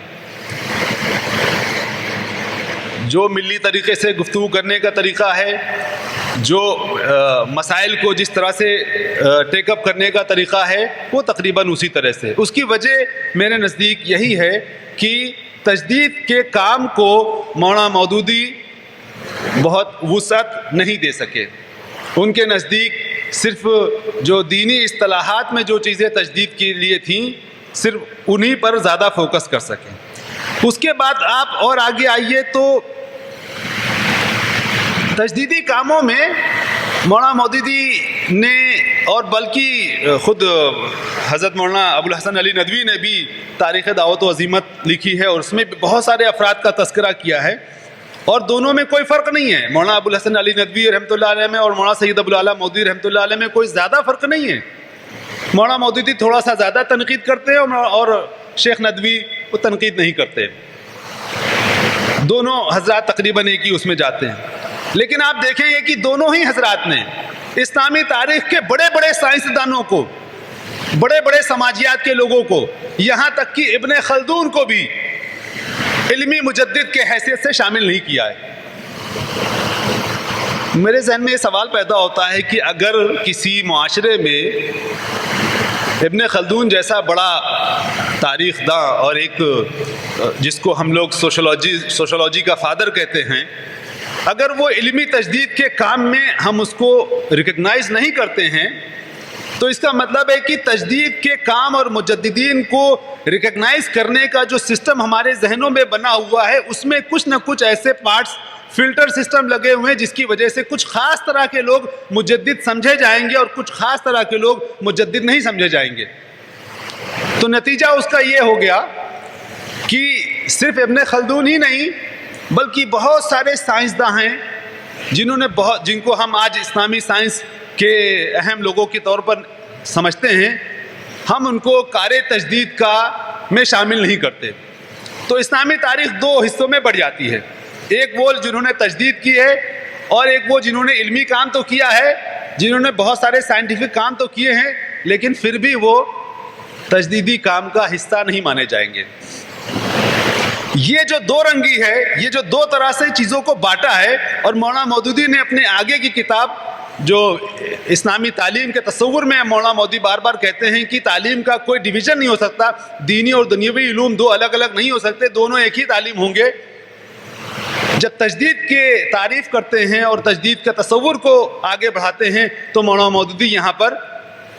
جو ملی طریقے سے گفتگو کرنے کا طریقہ ہے، جو مسائل کو جس طرح سے ٹیک اپ کرنے کا طریقہ ہے، وہ تقریباً اسی طرح سے۔ اس کی وجہ میرے نزدیک یہی ہے کہ تجدید کے کام کو مولانا مودودی بہت وسعت نہیں دے سکے۔ ان کے نزدیک صرف جو دینی اصطلاحات میں جو چیزیں تجدید کے لیے تھیں، صرف انہی پر زیادہ فوکس کر سکیں۔ اس کے بعد آپ اور آگے آئیے تو تجدیدی کاموں میں مولانا مودودی نے، اور بلکہ خود حضرت مولانا ابو الحسن علی ندوی نے بھی تاریخ دعوت و عزیمت لکھی ہے، اور اس میں بہت سارے افراد کا تذکرہ کیا ہے، اور دونوں میں کوئی فرق نہیں ہے۔ مولانا ابو الحسن علی ندوی رحمۃ اللہ علیہ میں اور مولانا سید ابو الاعلیٰ مودودی رحمۃ اللہ علیہ میں کوئی زیادہ فرق نہیں ہے۔ مولانا مودودی تھوڑا سا زیادہ تنقید کرتے ہیں اور شیخ ندوی وہ تنقید نہیں کرتے۔ دونوں حضرات تقریباً ایک ہی اس میں جاتے ہیں، لیکن آپ دیکھیں گے کہ دونوں ہی حضرات نے اسلامی تاریخ کے بڑے بڑے سائنسدانوں کو، بڑے بڑے سماجیات کے لوگوں کو، یہاں تک کہ ابن خلدون کو بھی علمی مجدد کے حیثیت سے شامل نہیں کیا ہے۔ میرے ذہن میں یہ سوال پیدا ہوتا ہے کہ اگر کسی معاشرے میں ابن خلدون جیسا بڑا تاریخ داں اور ایک جس کو ہم لوگ سوشولوجی کا فادر کہتے ہیں، اگر وہ علمی تجدید کے کام میں ہم اس کو ریکگنائز نہیں کرتے ہیں، تو اس کا مطلب ہے کہ تجدید کے کام اور مجددین کو ریکگنائز کرنے کا جو سسٹم ہمارے ذہنوں میں بنا ہوا ہے اس میں کچھ نہ کچھ ایسے پارٹس فلٹر سسٹم لگے ہوئے ہیں جس کی وجہ سے کچھ خاص طرح کے لوگ مجدد سمجھے جائیں گے اور کچھ خاص طرح کے لوگ مجدد نہیں سمجھے جائیں گے. تو نتیجہ اس کا یہ ہو گیا کہ صرف ابن خلدون ہی نہیں بلکہ بہت سارے سائنسداں ہیں جن کو ہم آج اسلامی سائنس کے اہم لوگوں کے طور پر سمجھتے ہیں, ہم ان کو کار تجدید میں شامل نہیں کرتے. تو اسلامی تاریخ دو حصوں میں بڑھ جاتی ہے, ایک وہ جنہوں نے تجدید کی ہے اور ایک وہ جنہوں نے علمی کام تو کیا ہے, جنہوں نے بہت سارے سائنٹیفک کام تو کیے ہیں لیکن پھر بھی وہ تجدیدی کام کا حصہ نہیں مانے جائیں گے. یہ جو دو رنگی ہے, یہ جو دو طرح سے چیزوں کو بانٹا ہے, اور مولانا مودودی نے اپنے آگے کی کتاب جو اسلامی تعلیم کے تصور میں مولانا مودودی بار بار کہتے ہیں کہ تعلیم کا کوئی ڈویژن نہیں ہو سکتا, دینی اور دنیاوی علوم دو الگ الگ نہیں ہو سکتے, دونوں ایک ہی تعلیم ہوں گے. جب تجدید کے تعریف کرتے ہیں اور تجدید کا تصور کو آگے بڑھاتے ہیں تو مولانا مودودی یہاں پر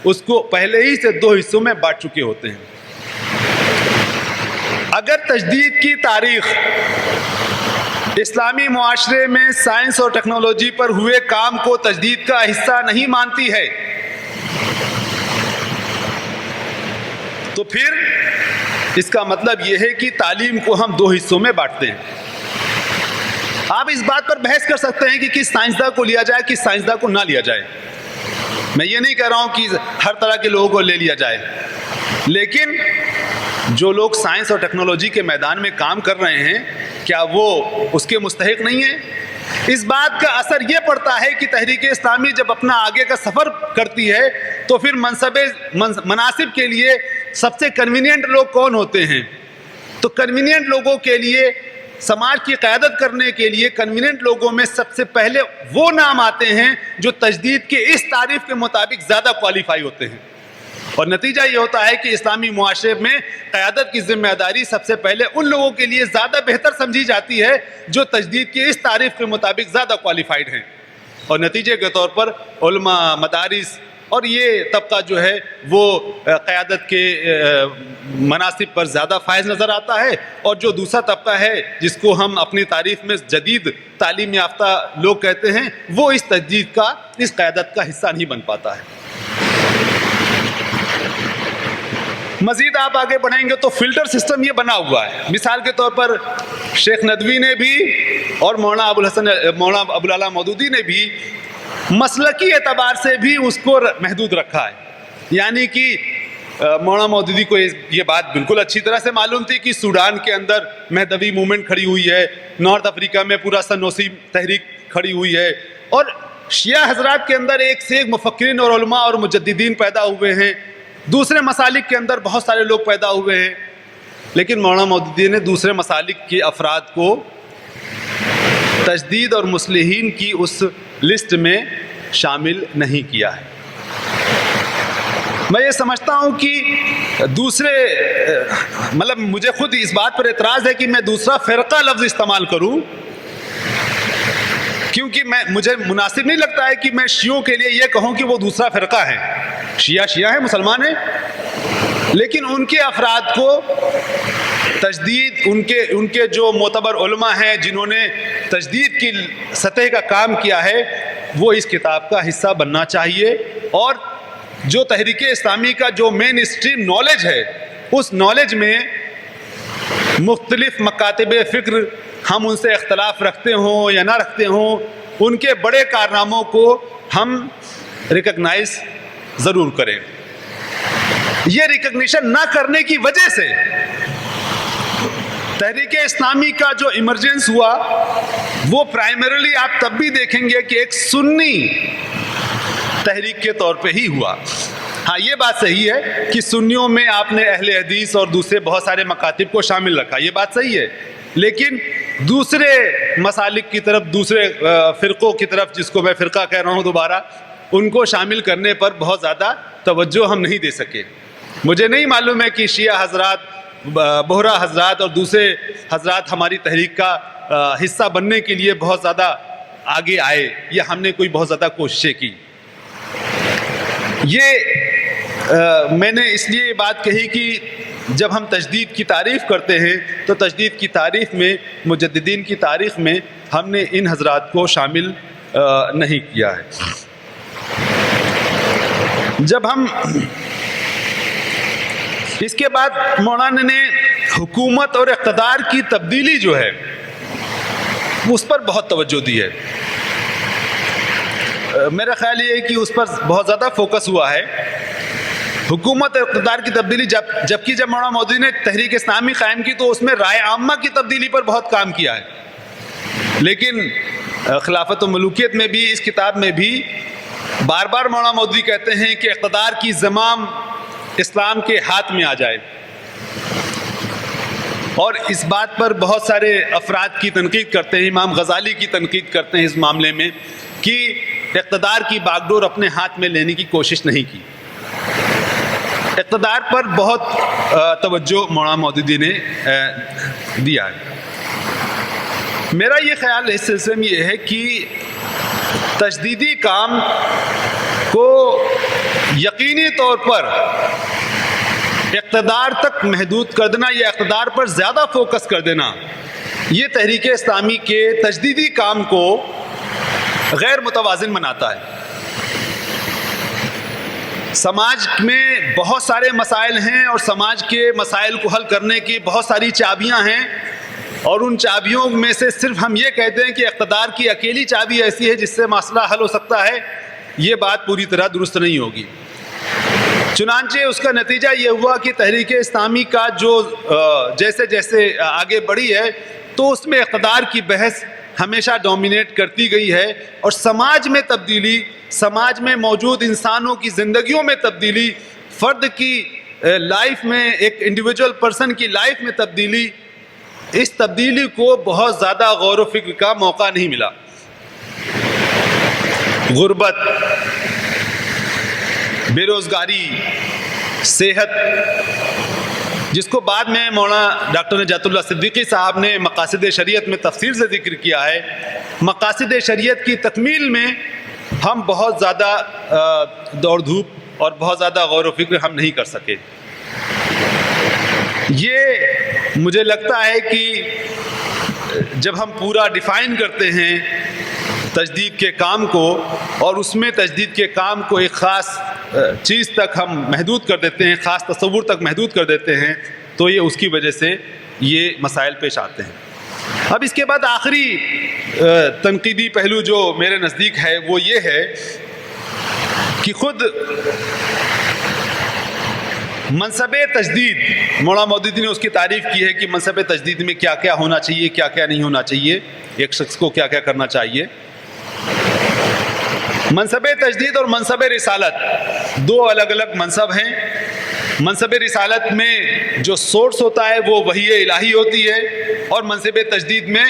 اس کو پہلے ہی سے دو حصوں میں بانٹ چکے ہوتے ہیں. اگر تجدید کی تاریخ اسلامی معاشرے میں سائنس اور ٹیکنالوجی پر ہوئے کام کو تجدید کا حصہ نہیں مانتی ہے تو پھر اس کا مطلب یہ ہے کہ تعلیم کو ہم دو حصوں میں بانٹتے ہیں. آپ اس بات پر بحث کر سکتے ہیں کہ کس سائنسداں کو لیا جائے کس سائنسداں کو نہ لیا جائے. میں یہ نہیں کہہ رہا ہوں کہ ہر طرح کے لوگوں کو لے لیا جائے, لیکن جو لوگ سائنس اور ٹیکنالوجی کے میدان میں کام کر رہے ہیں کیا وہ اس کے مستحق نہیں ہیں؟ اس بات کا اثر یہ پڑتا ہے کہ تحریک اسلامی جب اپنا آگے کا سفر کرتی ہے تو پھر مناصب کے لیے سب سے کنوینئنٹ لوگ کون ہوتے ہیں؟ تو کنوینئنٹ لوگوں کے لیے, سماج کی قیادت کرنے کے لیے کنوینئنٹ لوگوں میں سب سے پہلے وہ نام آتے ہیں جو تجدید کے اس تعریف کے مطابق زیادہ کوالیفائی ہوتے ہیں. اور نتیجہ یہ ہوتا ہے کہ اسلامی معاشرے میں قیادت کی ذمہ داری سب سے پہلے ان لوگوں کے لیے زیادہ بہتر سمجھی جاتی ہے جو تجدید کے اس تعریف کے مطابق زیادہ کوالیفائڈ ہیں. اور نتیجے کے طور پر علماء, مدارس اور یہ طبقہ جو ہے وہ قیادت کے مناصب پر زیادہ فائز نظر آتا ہے, اور جو دوسرا طبقہ ہے جس کو ہم اپنی تعریف میں جدید تعلیم یافتہ لوگ کہتے ہیں وہ اس تجدید کا, اس قیادت کا حصہ نہیں بن پاتا ہے. مزید آپ آگے بڑھیں گے تو فلٹر سسٹم یہ بنا ہوا ہے. مثال کے طور پر شیخ ندوی نے بھی اور مولانا ابوالعلا مودودی نے بھی مسلکی اعتبار سے بھی اس کو محدود رکھا ہے. یعنی کہ مولانا مودودی کو یہ بات بالکل اچھی طرح سے معلوم تھی کہ سوڈان کے اندر مہدوی موومنٹ کھڑی ہوئی ہے, نارتھ افریقہ میں پورا سنوسی تحریک کھڑی ہوئی ہے, اور شیعہ حضرات کے اندر ایک سے ایک مفکرین اور علماء اور مجددین پیدا ہوئے ہیں, دوسرے مسالک کے اندر بہت سارے لوگ پیدا ہوئے ہیں. لیکن مولانا مودودی نے دوسرے مسالک کے افراد کو تجدید اور مصلحین کی اس لسٹ میں شامل نہیں کیا ہے. میں یہ سمجھتا ہوں کہ مجھے خود اس بات پر اعتراض ہے کہ میں دوسرا فرقہ لفظ استعمال کروں, کیونکہ مجھے مناسب نہیں لگتا ہے کہ میں شیعوں کے لیے یہ کہوں کہ وہ دوسرا فرقہ ہے. شیعہ ہیں, مسلمان ہیں, لیکن ان کے افراد کو تجدید, ان کے جو معتبر علماء ہیں جنہوں نے تجدید کی سطح کا کام کیا ہے وہ اس کتاب کا حصہ بننا چاہیے. اور جو تحریک اسلامی کا جو مین اسٹریم نالج ہے اس نالج میں مختلف مکاتب فکر, ہم ان سے اختلاف رکھتے ہوں یا نہ رکھتے ہوں, ان کے بڑے کارناموں کو ہم ریکگنائز ضرور کریں. یہ ریکگنیشن نہ کرنے کی وجہ سے تحریک اسلامی کا جو ایمرجنس ہوا وہ پرائمریلی آپ تب بھی دیکھیں گے کہ ایک سنی تحریک کے طور پہ ہی ہوا. ہاں, یہ بات صحیح ہے کہ سنیوں میں آپ نے اہل حدیث اور دوسرے بہت سارے مکاتب کو شامل رکھا, یہ بات صحیح ہے, لیکن دوسرے مسالک کی طرف, دوسرے فرقوں کی طرف, جس کو میں فرقہ کہہ رہا ہوں دوبارہ, ان کو شامل کرنے پر بہت زیادہ توجہ ہم نہیں دے سکے. مجھے نہیں معلوم ہے کہ شیعہ حضرات, بہرا حضرات اور دوسرے حضرات ہماری تحریک کا حصہ بننے کے لیے بہت زیادہ آگے آئے یا ہم نے کوئی بہت زیادہ کوششیں کی. یہ میں نے اس لیے یہ بات کہی کہ جب ہم تجدید کی تعریف کرتے ہیں تو تجدید کی تعریف میں، مجددین کی تاریخ میں ہم نے ان حضرات کو شامل نہیں کیا ہے۔ جب ہم اس کے بعد مولانا نے حکومت اور اقتدار کی تبدیلی جو ہے اس پر بہت توجہ دی ہے۔ میرا خیال یہ ہے کہ اس پر بہت زیادہ فوکس ہوا ہے، حکومت اور اقتدار کی تبدیلی۔ جبکہ جب مولانا مودودی نے تحریک اسلامی قائم کی تو اس میں رائے عامہ کی تبدیلی پر بہت کام کیا ہے، لیکن خلافت و ملوکیت میں بھی، اس کتاب میں بھی بار بار مولانا مودودی کہتے ہیں کہ اقتدار کی زمام اسلام کے ہاتھ میں آ جائے، اور اس بات پر بہت سارے افراد کی تنقید کرتے ہیں، امام غزالی کی تنقید کرتے ہیں اس معاملے میں کہ اقتدار کی باغ ڈور اپنے ہاتھ میں لینے کی کوشش نہیں کی۔ اقتدار پر بہت توجہ مولانا مودودی نے دیا ہے۔ میرا یہ خیال اس سلسلے میں یہ ہے کہ تجدیدی کام کو یقینی طور پر اقتدار تک محدود کر دینا یا اقتدار پر زیادہ فوکس کر دینا، یہ تحریک اسلامی کے تجدیدی کام کو غیر متوازن بناتا ہے۔ سماج میں بہت سارے مسائل ہیں اور سماج کے مسائل کو حل کرنے کی بہت ساری چابیاں ہیں، اور ان چابیوں میں سے صرف ہم یہ کہتے ہیں کہ اقتدار کی اکیلی چابی ایسی ہے جس سے مسئلہ حل ہو سکتا ہے، یہ بات پوری طرح درست نہیں ہوگی۔ چنانچہ اس کا نتیجہ یہ ہوا کہ تحریک اسلامی کا جو جیسے جیسے آگے بڑھی ہے تو اس میں اقتدار کی بحث ہمیشہ ڈومینیٹ کرتی گئی ہے، اور سماج میں تبدیلی، سماج میں موجود انسانوں کی زندگیوں میں تبدیلی، فرد کی لائف میں، ایک انڈیویجول پرسن کی لائف میں تبدیلی، اس تبدیلی کو بہت زیادہ غور و فکر کا موقع نہیں ملا۔ غربت، بے روزگاری، صحت، جس کو بعد میں مولانا ڈاکٹر نجات اللہ صدیقی صاحب نے مقاصد شریعت میں تفصیل سے ذکر کیا ہے، مقاصد شریعت کی تکمیل میں ہم بہت زیادہ دوڑ دھوپ اور بہت زیادہ غور و فکر ہم نہیں کر سکے۔ یہ مجھے لگتا ہے کہ جب ہم پورا ڈیفائن کرتے ہیں تجدید کے کام کو، اور اس میں تجدید کے کام کو ایک خاص چیز تک ہم محدود کر دیتے ہیں، خاص تصور تک محدود کر دیتے ہیں، تو یہ اس کی وجہ سے یہ مسائل پیش آتے ہیں۔ اب اس کے بعد آخری تنقیدی پہلو جو میرے نزدیک ہے وہ یہ ہے کہ خود منصب تجدید، مولانا مودودی نے اس کی تعریف کی ہے کہ منصب تجدید میں کیا کیا ہونا چاہیے، کیا کیا نہیں ہونا چاہیے، ایک شخص کو کیا کیا کرنا چاہیے۔ منصب تجدید اور منصب رسالت دو الگ الگ منصب ہیں۔ منصب رسالت میں جو سورس ہوتا ہے وہ وحی الہی ہوتی ہے، اور منصب تجدید میں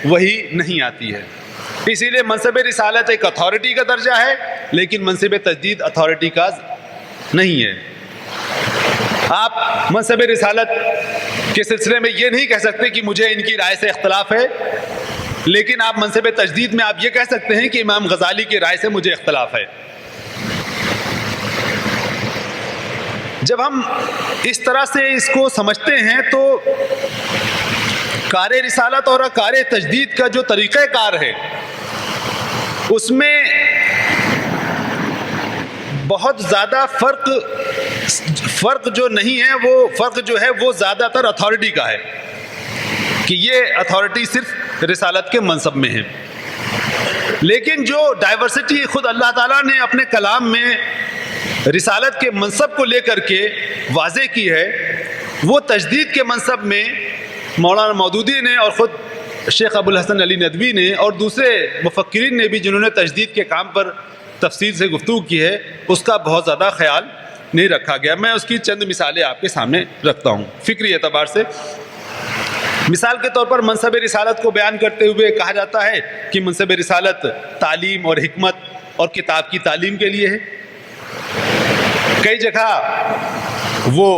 وحی نہیں آتی ہے۔ اسی لیے منصب رسالت ایک اتھارٹی کا درجہ ہے، لیکن منصب تجدید اتھارٹی کا نہیں ہے۔ آپ منصب رسالت کے سلسلے میں یہ نہیں کہہ سکتے کہ مجھے ان کی رائے سے اختلاف ہے، لیکن آپ منصب تجدید میں آپ یہ کہہ سکتے ہیں کہ امام غزالی کی رائے سے مجھے اختلاف ہے۔ جب ہم اس طرح سے اس کو سمجھتے ہیں تو کار رسالت اور کار تجدید کا جو طریقہ کار ہے اس میں بہت زیادہ فرق جو نہیں ہے، وہ فرق جو ہے وہ زیادہ تر اتھارٹی کا ہے، کہ یہ اتھارٹی صرف رسالت کے منصب میں ہے۔ لیکن جو ڈائیورسٹی خود اللہ تعالیٰ نے اپنے کلام میں رسالت کے منصب کو لے کر کے واضح کی ہے، وہ تجدید کے منصب میں مولانا مودودی نے اور خود شیخ ابو الحسن علی ندوی نے اور دوسرے مفکرین نے بھی جنہوں نے تجدید کے کام پر تفصیل سے گفتگو کی ہے، اس کا بہت زیادہ خیال نہیں رکھا گیا۔ میں اس کی چند مثالیں آپ کے سامنے رکھتا ہوں فکری اعتبار سے۔ مثال کے طور پر منصب رسالت کو بیان کرتے ہوئے کہا جاتا ہے کہ منصب رسالت تعلیم اور حکمت اور کتاب کی تعلیم کے لیے ہے۔ کئی جگہ وہ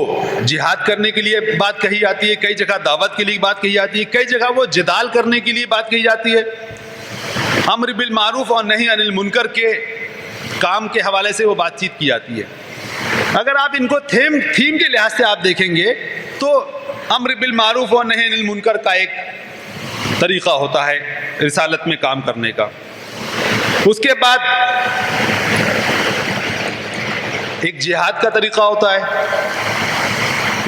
جہاد کرنے کے لیے بات کہی جاتی ہے، کئی جگہ دعوت کے لیے بات کہی جاتی ہے، کئی جگہ وہ جدال کرنے کے لیے بات کہی جاتی ہے، امر بالمعروف اور نہی عن المنکر کے کام کے حوالے سے وہ بات چیت کی جاتی ہے۔ اگر آپ ان کو تھیم کے لحاظ سے آپ دیکھیں گے تو امر بالمعروف اور نہی عن المنکر کا ایک طریقہ ہوتا ہے رسالت میں کام کرنے کا. اس کے بعد ایک جہاد کا طریقہ ہوتا ہے،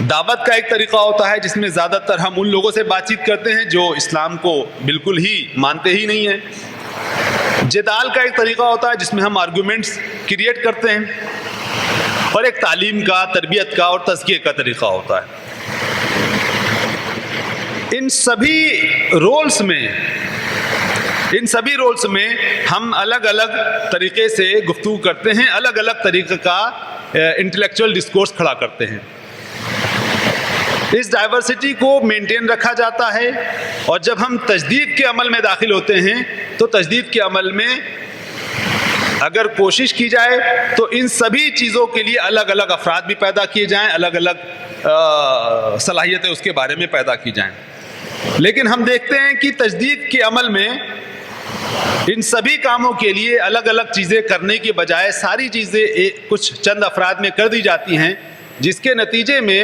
دعوت کا ایک طریقہ ہوتا ہے جس میں زیادہ تر ہم ان لوگوں سے بات چیت کرتے ہیں جو اسلام کو بالکل ہی مانتے ہی نہیں ہیں. جدال کا ایک طریقہ ہوتا ہے جس میں ہم آرگومنٹس کریٹ کرتے ہیں، اور ایک تعلیم کا، تربیت کا اور تزکیے کا طریقہ ہوتا ہے. ان سبھی رولز میں ہم الگ الگ طریقے سے گفتگو کرتے ہیں، الگ الگ طریقے کا انٹلیکچوئل ڈسکورس کھڑا کرتے ہیں. اس ڈائیورسٹی کو مینٹین رکھا جاتا ہے، اور جب ہم تجدید کے عمل میں داخل ہوتے ہیں تو تجدید کے عمل میں اگر کوشش کی جائے تو ان سبھی چیزوں کے لیے الگ الگ افراد بھی پیدا کیے جائیں، الگ الگ صلاحیتیں اس کے بارے میں پیدا کی جائیں. لیکن ہم دیکھتے ہیں کہ تجدید کے عمل میں ان سبھی کاموں کے لیے الگ الگ چیزیں کرنے کے بجائے ساری چیزیں کچھ چند افراد میں کر دی جاتی ہیں، جس کے نتیجے میں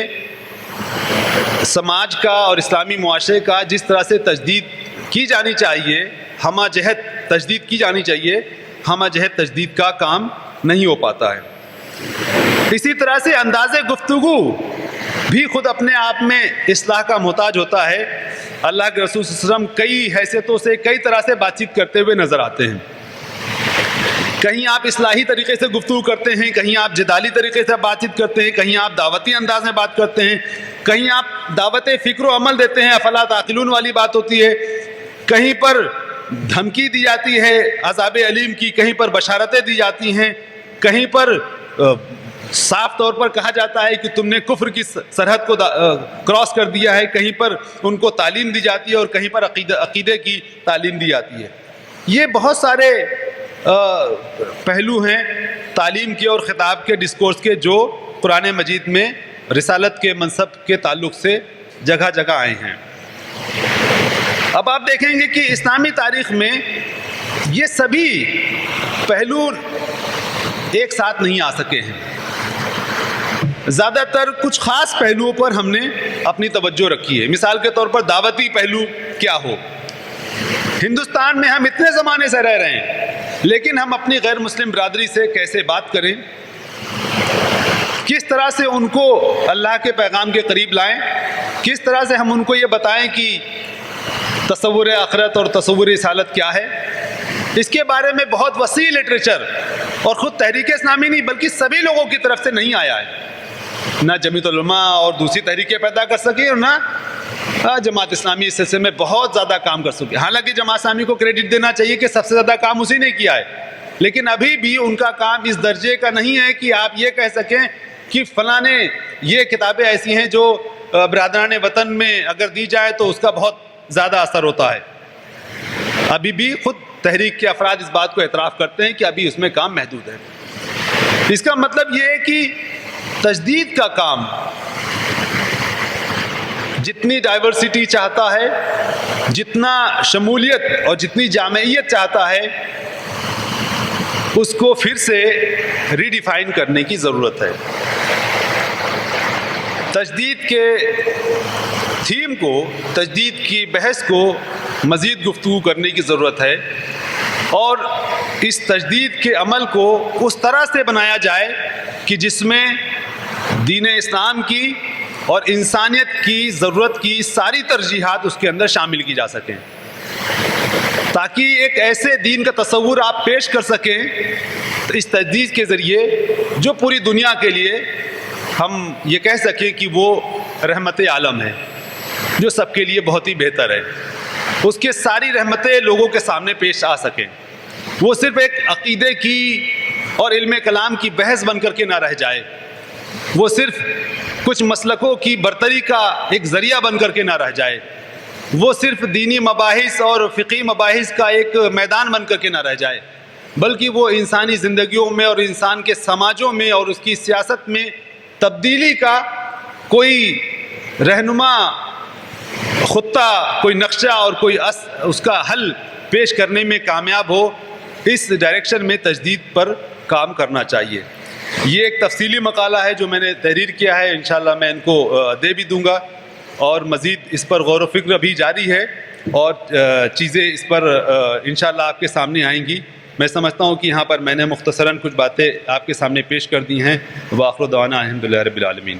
سماج کا اور اسلامی معاشرے کا جس طرح سے تجدید کی جانی چاہیے، ہمہ جہت تجدید کی جانی چاہیے، ہمہ جہت تجدید کا کام نہیں ہو پاتا ہے. اسی طرح سے انداز گفتگو بھی خود اپنے آپ میں اصلاح کا محتاج ہوتا ہے. اللہ کے رسول صلی اللہ علیہ وسلم کئی حیثیتوں سے، کئی طرح سے بات چیت کرتے ہوئے نظر آتے ہیں. کہیں آپ اصلاحی طریقے سے گفتگو کرتے ہیں، کہیں آپ جدالی طریقے سے بات چیت کرتے ہیں، کہیں آپ دعوتی انداز میں بات کرتے ہیں، کہیں آپ دعوت فکر و عمل دیتے ہیں، افلا تعقلون والی بات ہوتی ہے، کہیں پر دھمکی دی جاتی ہے عذاب علیم کی، کہیں پر بشارتیں دی جاتی ہیں، کہیں پر صاف طور پر کہا جاتا ہے کہ تم نے کفر کی سرحد کو کراس کر دیا ہے، کہیں پر ان کو تعلیم دی جاتی ہے اور کہیں پر عقیدے کی تعلیم دی جاتی ہے. یہ بہت سارے پہلو ہیں تعلیم کے اور خطاب کے ڈسکورس کے جو قرآن مجید میں رسالت کے منصب کے تعلق سے جگہ جگہ آئے ہیں. اب آپ دیکھیں گے کہ اسلامی تاریخ میں یہ سبھی پہلو ایک ساتھ نہیں آ سکے ہیں. زیادہ تر کچھ خاص پہلوؤں پر ہم نے اپنی توجہ رکھی ہے. مثال کے طور پر دعوتی پہلو کیا ہو. ہندوستان میں ہم اتنے زمانے سے رہ رہے ہیں، لیکن ہم اپنی غیر مسلم برادری سے کیسے بات کریں، کس طرح سے ان کو اللہ کے پیغام کے قریب لائیں، کس طرح سے ہم ان کو یہ بتائیں کہ تصور آخرت اور تصور رسالت کیا ہے. اس کے بارے میں بہت وسیع لٹریچر اور خود تحریک اسلامی نہیں بلکہ سبھی لوگوں کی طرف سے نہیں آیا ہے. نہ جمعیت علماء اور دوسری تحریکیں پیدا کر سکیں اور نہ جماعت اسلامی اس سلسلے میں بہت زیادہ کام کر سکے. حالانکہ جماعت اسلامی کو کریڈٹ دینا چاہیے کہ سب سے زیادہ کام اسی نے کیا ہے، لیکن ابھی بھی ان کا کام اس درجے کا نہیں ہے کہ آپ یہ کہہ سکیں کہ فلاں نے یہ کتابیں ایسی ہیں جو برادران وطن میں اگر دی جائے تو اس کا بہت زیادہ اثر ہوتا ہے. ابھی بھی خود تحریک کے افراد اس بات کو اعتراف کرتے ہیں کہ ابھی اس میں کام محدود ہے. اس کا مطلب یہ ہے کہ تجدید کا کام جتنی ڈائیورسٹی چاہتا ہے، جتنا شمولیت اور جتنی جامعیت چاہتا ہے، اس کو پھر سے ری ڈیفائن کرنے کی ضرورت ہے. تجدید کے تھیم کو، تجدید کی بحث کو مزید گفتگو کرنے کی ضرورت ہے، اور اس تجدید کے عمل کو اس طرح سے بنایا جائے کہ جس میں دین اسلام کی اور انسانیت کی ضرورت کی ساری ترجیحات اس کے اندر شامل کی جا سکیں، تاکہ ایک ایسے دین کا تصور آپ پیش کر سکیں اس تجدید کے ذریعے جو پوری دنیا کے لیے ہم یہ کہہ سکیں کہ وہ رحمت عالم ہے، جو سب کے لیے بہت ہی بہتر ہے. اس کے ساری رحمتیں لوگوں کے سامنے پیش آ سکیں. وہ صرف ایک عقیدے کی اور علم کلام کی بحث بن کر کے نہ رہ جائے، وہ صرف کچھ مسلکوں کی برتری کا ایک ذریعہ بن کر کے نہ رہ جائے، وہ صرف دینی مباحث اور فقہی مباحث کا ایک میدان بن کر کے نہ رہ جائے، بلکہ وہ انسانی زندگیوں میں اور انسان کے سماجوں میں اور اس کی سیاست میں تبدیلی کا کوئی رہنما خطہ، کوئی نقشہ اور کوئی اس کا حل پیش کرنے میں کامیاب ہو. اس ڈائریکشن میں تجدید پر کام کرنا چاہیے. یہ ایک تفصیلی مقالہ ہے جو میں نے تحریر کیا ہے، انشاءاللہ میں ان کو دے بھی دوں گا، اور مزید اس پر غور و فکر ابھی جاری ہے، اور چیزیں اس پر انشاءاللہ آپ کے سامنے آئیں گی۔ میں سمجھتا ہوں کہ یہاں پر میں نے مختصراً کچھ باتیں آپ کے سامنے پیش کر دی ہیں۔ وآخر دعوانا الحمدللہ رب العالمین۔